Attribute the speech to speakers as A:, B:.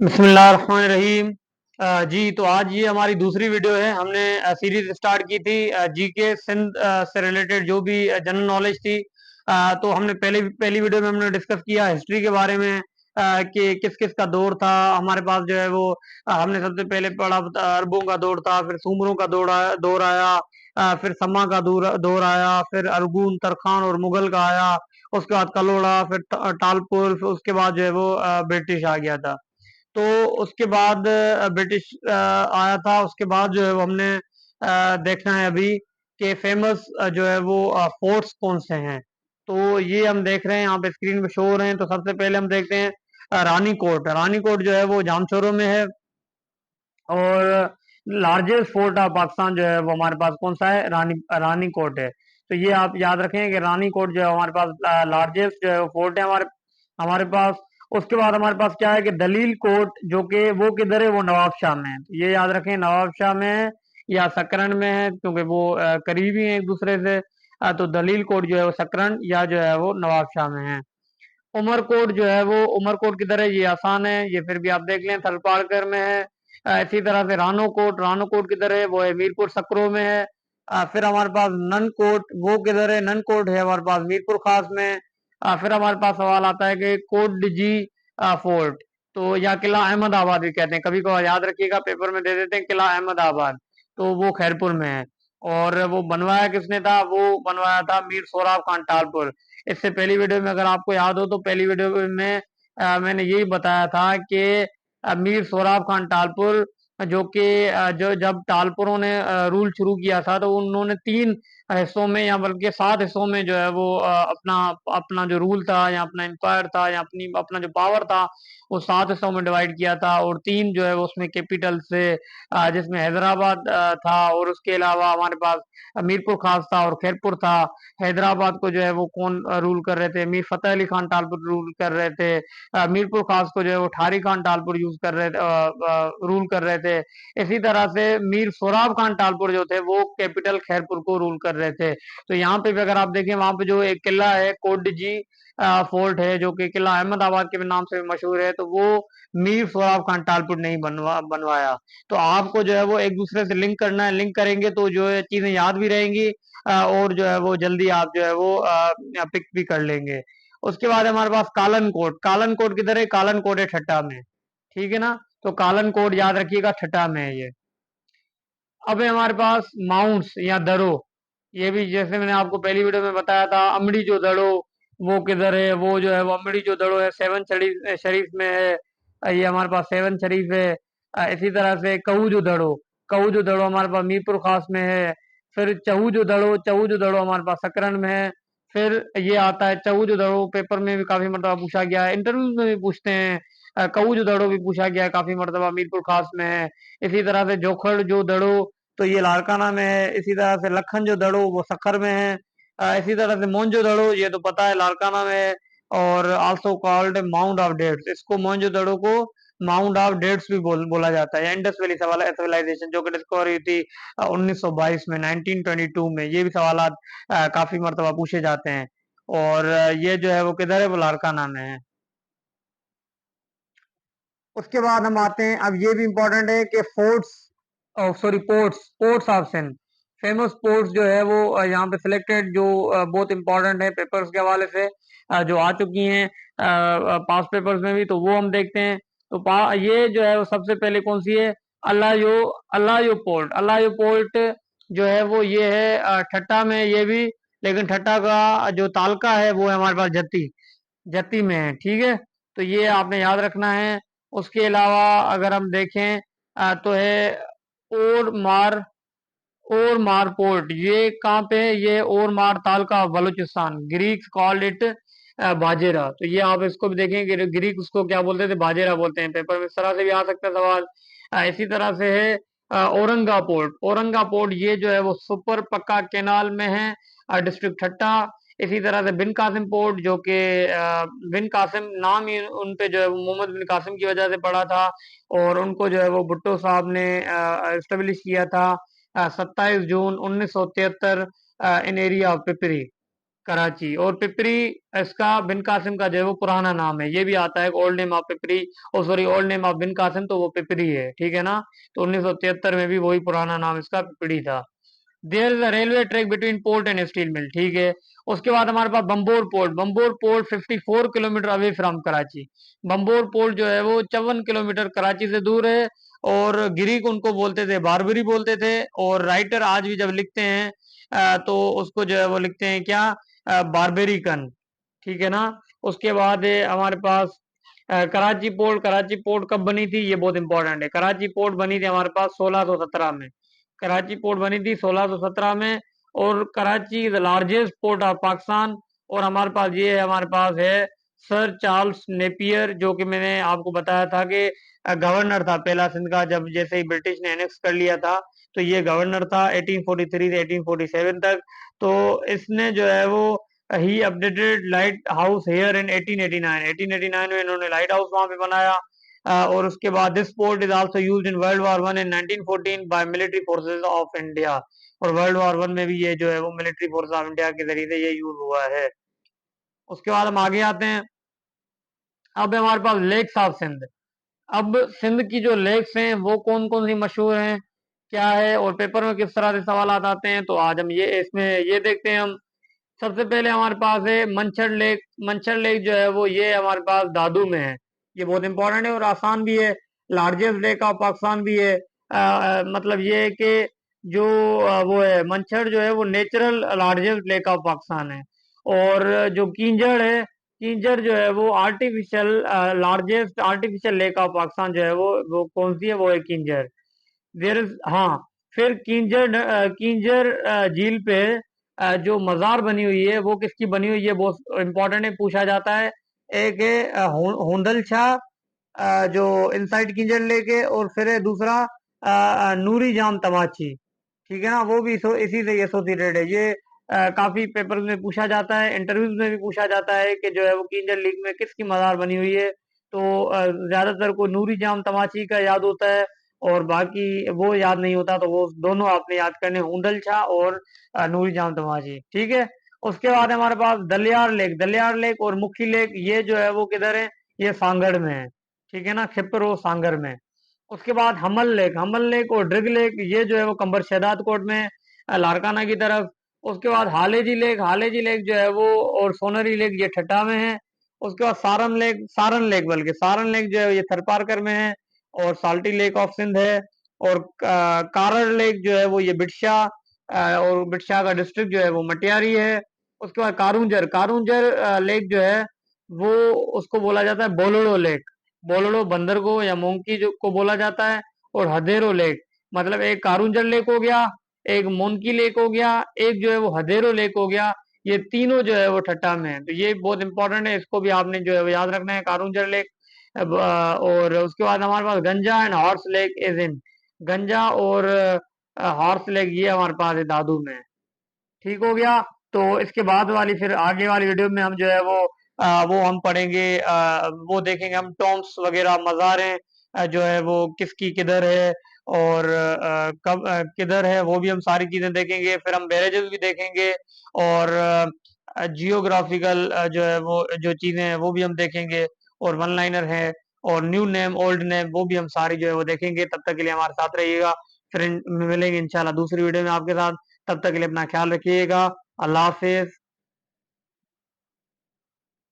A: बिस्मिल्लाहिर्रहमानिर्रहीम। जी, तो आज ये हमारी दूसरी वीडियो है। हमने सीरीज स्टार्ट की थी जीके सिंध से रिलेटेड जो भी जनरल नॉलेज थी। तो हमने पहली वीडियो में हमने डिस्कस किया हिस्ट्री के बारे में, कि किस किस का दौर था हमारे पास जो है वो। हमने सबसे पहले पढ़ा अरबों का दौर था, फिर सुमरों का दौर आया, फिर समा का दौर आया, फिर अरगून तरखान और मुगल का आया। उसके बाद कलोड़ा, फिर टालपुर, फिर उसके बाद जो है वो ब्रिटिश आ गया था। तो उसके बाद ब्रिटिश आया था। उसके बाद जो है वो हमने देखना है अभी कि फेमस जो है वो फोर्ट्स कौन से हैं। तो ये हम देख रहे हैं, यहाँ पे स्क्रीन पे शो हो रहे हैं। तो सबसे पहले हम देखते हैं रानी कोट। रानी कोट जो है वो जामचोरों में है। और लार्जेस्ट फोर्ट ऑफ पाकिस्तान जो है वो हमारे पास कौन सा है? रानी कोट है। तो ये आप याद रखें कि रानी कोट जो है हमारे पास लार्जेस्ट जो है वो फोर्ट है हमारे हमारे पास। उसके बाद हमारे पास क्या है कि दलील कोट, जो कि वो किधर है? वो नवाबशाह में है। तो ये याद रखें, नवाबशाह में है या सकरन में है, क्योंकि वो करीबी हैं एक दूसरे से। तो दलील कोट जो है वो सकरन या जो है वो नवाबशाह में है। उमरकोट जो है वो, उमरकोट किधर है? ये आसान है, ये फिर भी आप देख लें, थलपाड़कर में है। इसी तरह से रानो कोट किधर है? वो है मीरपुर सकरो में है। फिर हमारे पास नन कोट, वो किधर है? नन कोट है हमारे पास मीरपुर खास में। फिर हमारे पास सवाल आता है कि कोट डिजी फोर्ट, तो या किला अहमदाबाद भी कहते हैं, कभी कभार याद रखिएगा, पेपर में दे देते हैं किला अहमदाबाद। तो वो खैरपुर में है। और वो बनवाया किसने था? वो बनवाया था मीर सोराब खान टालपुर। इससे पहली वीडियो में अगर आपको याद हो, तो पहली वीडियो में मैंने यही बताया था कि मीर सोराब खान टालपुर, जो कि जो जब टालपुरों ने रूल शुरू किया था, तो उन्होंने 3 हिस्सों में या बल्कि 7 हिस्सों में जो है वो अपना अपना जो रूल था या अपना एम्पायर था या अपना जो पावर था, वो 7 हिस्सों में डिवाइड किया था। और 3 जो है वो उसमें कैपिटल से, जिसमें हैदराबाद था, और उसके अलावा हमारे पास मीरपुर खास था और खैरपुर था। हैदराबाद को जो है वो कौन रूल कर रहे थे? मीर फतेह अली खान टालपुर रूल कर रहे थे। मीरपुर खास को जो है वो ठारी खान टालपुर यूज कर रहे थे, रूल कर रहे थे। इसी तरह से मीर सोराब खान टालपुर जो थे वो कैपिटल खैरपुर को रूल कर रहे थे। तो यहाँ पे भी अगर आप देखें, वहां पे जो एक किला है कोटजी फोर्ट है, जो कि किला अहमदाबाद के नाम से भी मशहूर है, तो वो मीर सोराब खान टालपुर ने ही बनवाया। तो आपको जो है वो एक दूसरे से लिंक करना है, लिंक करेंगे तो जो है चीजें याद भी रहेंगी, और जो है वो जल्दी आप जो है वो पिक भी कर लेंगे। उसके बाद हमारे पास कालन कोट। कालन कोट किधर है? कालन कोट है ठट्टा में। ठीक है ना? तो कालन कोट याद रखिएगा, ठट्टा में है ये। अब है हमारे पास माउंट्स या दरो। ये भी जैसे मैंने आपको पहली वीडियो में बताया था, अमड़ी जो दड़ो, वो किधर है? वो जो है वो अमड़ी जो दड़ो है सेवन शरीफ शरीफ में है। ये हमारे पास सेवन शरीफ है। इसी तरह से कहू जो दड़ो, कहू जो दड़ो हमारे पास मीरपुर खास में है। फिर चहू जो दड़ो हमारे पास सकरन में है। फिर ये आता है चहू जो दड़ो, पेपर में भी काफी मरतबा पूछा गया है, इंटरव्यू में भी पूछते हैं। कहू जो दड़ो भी पूछा गया है काफी मरतबा, मीरपुर खास में है। इसी तरह से जोखड़ जो दड़ो, तो ये लाड़काना में है। इसी तरह से लखन जो दड़ो, वो सखर में है। इसी तरह से मोन्जो दड़ो, ये तो पता है लाड़काना में है। और also called mount of dates, इसको मोन्जो दड़ो को माउंट ऑफ डेट्स भी बोला जाता है। इंडस वैली सिविलाइजेशन जो कि डिस्कवर हुई थी 1922 में, 1922 में। ये भी सवाल काफी मरतबा पूछे जाते हैं। और ये जो है वो किधर है? वो लाड़काना में है। उसके बाद हम आते हैं, अब ये भी इंपॉर्टेंट है कि forts, sorry ports, ports of Sindh. Famous ports जो है वो यहाँ पे सिलेक्टेड, जो बहुत इंपॉर्टेंट है पेपर्स के हवाले से, जो आ चुकी हैं पास पेपर्स में भी, तो वो हम देखते हैं। तो ये जो है वो सबसे पहले कौन सी है? अल्लायो अल्लायो पोर्ट। अल्लायो पोर्ट जो है वो ये है ठट्टा में, ये भी। लेकिन ठट्टा का जो तालका है वो है हमारे पास जत्ती, जत्ती में है। ठीक है? तो ये आपने याद रखना है। उसके अलावा अगर हम देखें, तो है और मार, और मार पोर्ट। ये कहाँ पे है? ये और मार तालका, बलूचिस्तान। ग्रीक्स कॉल्ड इट बाजेरा। तो ये आप इसको भी देखें कि ग्रीक उसको क्या बोलते थे? बाजेरा बोलते हैं। पेपर में इस तरह से भी आ सकता है सवाल। इसी तरह से है औरंगा पोर्ट। औरंगा पोर्ट ये जो है वो सुपर पक्का केनाल में है, डिस्ट्रिक्ट ठट्टा। इसी तरह से बिन कासिम पोर्ट, जो कि बिन कासिम नाम ही उन पे जो है वो मोहम्मद बिन कासिम की वजह से पड़ा था। और उनको जो है वो भुट्टो साहब ने एस्टेब्लिश किया था 27 जून 1973 इन एरिया ऑफ पिपरी। कराची। और पिपरी इसका बिन कासिम का जो है वो पुराना नाम है, ये भी आता है ओल्ड नेम ऑफ पिपरी, और सॉरी ओल्ड नेम ऑफ बिन कासिम, तो वो पिपरी है, ठीक है ना। तो 1973 में भी वही पुराना नाम इसका पिपरी था। There is a railway track between port and steel mill, ठीक है। उसके बाद हमारे पास Bhambore port. Bhambore port 54 kilometre away from Karachi. Bhambore port जो है वो 54 किलोमीटर कराची से दूर है। और ग्रीक उनको बोलते थे, बारबरी बोलते थे। और राइटर आज भी जब लिखते हैं तो उसको जो है वो लिखते हैं क्या, बारबेरिकन, ठीक है ना। उसके बाद है हमारे पास कराची पोर्ट। कराची पोर्ट कब बनी थी, ये बहुत इंपॉर्टेंट है। कराची पोर्ट बनी थी हमारे पास 1617 में। कराची पोर्ट बनी थी 1617 में। और Karachi is the largest port of Pakistan. और हमारे पास ये है, हमारे पास है सर चार्ल्स नेपियर, जो कि मैंने आपको बताया था कि गवर्नर था पहला सिंध का, जब जैसे ही ब्रिटिश ने एनेक्स कर लिया था। तो ये गवर्नर था 1843 से 1847 तक। तो इसने जो है वो ही updated lighthouse here in 1889। 1889 में इन्होंने लाइट हाउस वहां पे बनाया। और उसके बाद this port is also used in world war one in 1914 by military forces of India. और वर्ल्ड वॉर वन में भी ये जो है वो मिलिट्री फोर्स ऑफ इंडिया के जरिए से ये यूज हुआ है। उसके बाद हम आगे आते हैं। अब है हमारे पास लेक्स ऑफ सिंध। अब सिंध की जो लेक्स हैं वो कौन कौन सी मशहूर हैं, क्या है, और पेपर में किस तरह से सवाल आते हैं, तो आज हम ये इसमें ये देखते हैं हम। सबसे पहले हमारे पास है मंचर लेक। मंचर लेक जो है वो ये हमारे पास दादू में है। ये बहुत इंपॉर्टेंट है और आसान भी है। लार्जेस्ट लेक ऑफ पाकिस्तान भी है। मतलब ये है कि जो वो है मंचर जो है वो natural largest lake of Pakistan है। और जो कींजड़ है, कींजड़ जो है वो artificial largest artificial lake of Pakistan जो है वो कौन सी है, वो है कींजड़। देयर इज, हाँ। फिर कींजर झील पे जो मजार बनी हुई है वो किसकी बनी हुई है, बहुत इंपॉर्टेंट है, पूछा जाता है। एक है होंदल शाह, जो इनसाइड कींजर लेके, और फिर है दूसरा नूरी जाम तमाची, ठीक है ना, वो भी इसी से एसोसिएटेड है। ये काफी पेपर में पूछा जाता है, इंटरव्यूज में भी पूछा जाता है कि जो है वो कींजर लीग में किसकी मजार बनी हुई है। तो ज्यादातर को नूरी जाम तमाची का याद होता है, और बाकी वो याद नहीं होता, तो वो दोनों आपने याद करने, हुंदल शाह और नूरी जाम तमाची, ठीक है। उसके बाद हमारे पास दलियार लेक। दलियार लेक और मुखी लेक ये जो है वो किधर है, ये सांगड़ में है, ठीक है ना, खिपर और सांगड़ में। उसके बाद हमल लेक। हमल लेक और ड्रिग लेक ये जो है वो कंबर शहदाद कोट में है, लारकाना की तरफ। उसके बाद हालेजी लेक। हालेजी लेक जो है वो और सोनरी लेक ये ठट्टा में है। उसके बाद सारन लेक, सारन लेक बल्कि सारन लेक जो है ये थरपारकर में है। और साल्टी लेक ऑफ सिंध है। और कारर लेक जो है वो ये बिटशा, और बिटशा का डिस्ट्रिक्ट जो है वो मटियारी है। उसके बाद कारूंजर। कारूंजर लेक जो है वो उसको बोला जाता है बोलोड़ो लेक। बोलोड़ो बंदर को या मोंकी जो को बोला जाता है। और हदेरो लेक, मतलब एक कारूंजर लेक हो गया, एक मोनकी लेक हो गया, एक जो है वो हदेरो लेक हो गया। ये तीनों जो है वो ठट्टा में है, तो ये बहुत इंपॉर्टेंट है, इसको भी आपने जो है वो याद रखना है, कारूंजर लेक। और उसके बाद हमारे पास गंजा and horse lake is in. गंजा और हॉर्स लेक ये हमारे पास है दादू में, ठीक हो गया। तो इसके बाद वाली फिर आगे वाली वीडियो में हम जो है वो हम पढ़ेंगे, वो देखेंगे हम टॉम्स वगैरह मज़ारें जो है वो किसकी किधर है, और कब किधर है, वो भी हम सारी चीजें देखेंगे। फिर हम बैरेजेस भी देखेंगे, और जियोग्राफिकल जो है वो जो चीजें हैं वो भी हम देखेंगे। और वन लाइनर है, और न्यू नेम ओल्ड नेम वो भी हम सारी जो है वो देखेंगे। तब तक के लिए हमारे साथ रहिएगा। फिर मिलेंगे इंशाल्लाह दूसरी वीडियो में आपके साथ। तब तक के लिए अपना ख्याल रखिएगा। अल्लाह हाफिज।